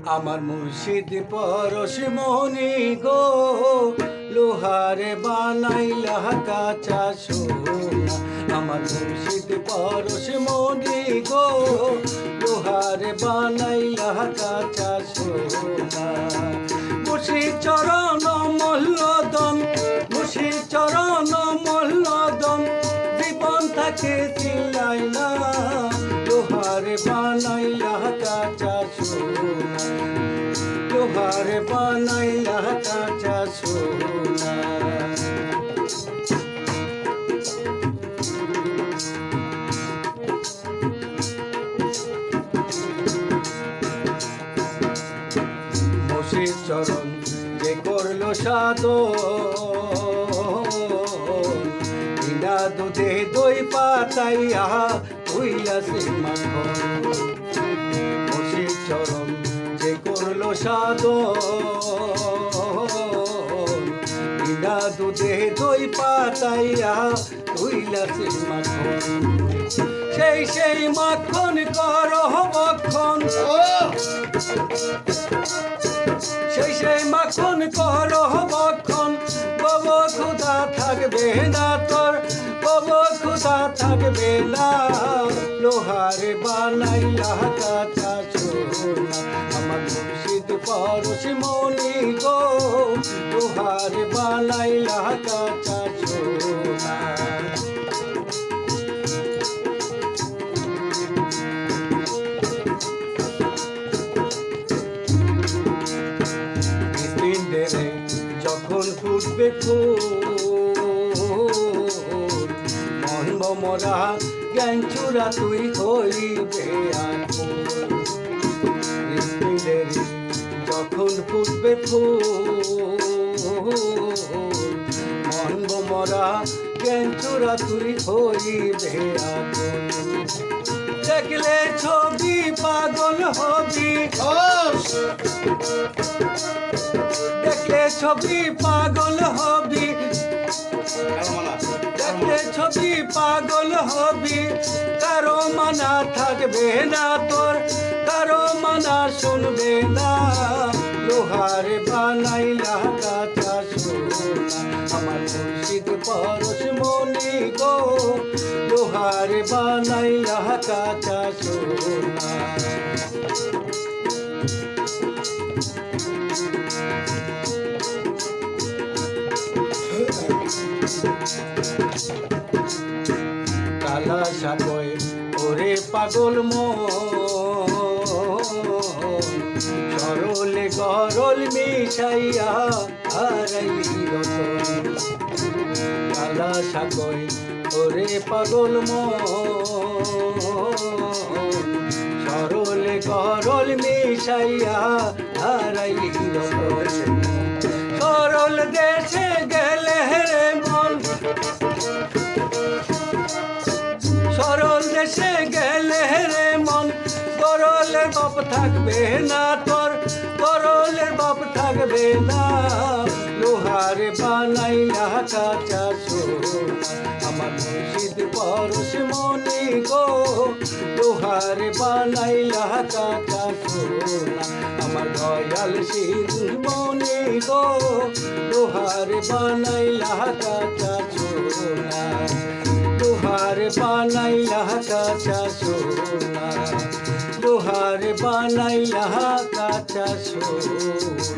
আমার মুর্শিদ পরশমণি গো, লোহারে বানাইলা কাঁচা সোনা। আমার মুর্শিদ পরশমণি গো, লোহারে বানাইলা কাঁচা সোনা। মুর্শিদ চরণ মল্লদন, মুর্শিদ চরণ মল্লদন, জীবন থাকে চিল্লাইলা, লোহারে বানাইলা কাঁচা সোনা, লোহারে বানাইলা কাঁচা সোনা। মুর্শিদ চরণ যে করলো সাধন, বিনা দুধে দই পাতাইয়া হইলা সে মাখন। মুর্শিদ চরণ যে করলো সাধন, বিনা দুধে দই পাতাইয়া হইলা সে মাখন। সেই মাখন করহ মক্ষণ, সেই মাখন করহ মক্ষণ। বব ক্ষুধা থাকবে না তোর, বব ক্ষুধা থাকবে না, লোহারে বানাইলা কাঁচা সোনা। আমার মুর্শিদ পরশমণি গো, লোহারে বানাইলা কাঁচা সোনা। যখন ফুটবে ফুল, মন মরা জ্ঞান চূড়া তুই হইবে আকুল। যখন ফুটবে ফুল, মন মরা জ্ঞান চূড়া তুই হইবে আকুল। দেখলে ছবি পাগল হবি, দেখলে ছবি পাগল হবি, দেখলে ছবি পাগল হবি। কারো মানা থাকবে না তোর, কারো মানা শুনবে না, লোহারে বানাইলা কাঁচা সোনা। আমার মুর্শিদ পরশমণি গো, লোহারে বানাইলা কাঁচা সোনা। কালা সাগয় ওরে পাগল মন, সরলে গরল মিশাইয়া হারাইলি রতন। কালা সাগয় ওরে পাগল মন, সরলে গরল মিশাইয়া হারাইলি রতন। সরল দেশে গেলে রে মন, সরল দেশে গেলে রে মন, গরলের বাপ থাকবে না তোর, গরলের বাপ থাকবে না, লোহারে বানাইলা কাঁচা সোনা। আমার মুর্শিদ পরশমণি গো, লোহারে বানাইলা কাঁচা সোনা। আমার দয়াল শিরোমণি গো, লোহারে বানাইলা কাঁচা সোনা, লোহারে বানাইলা কাঁচা সোনা, লোহারে বানাইলা কাঁচা সোনা।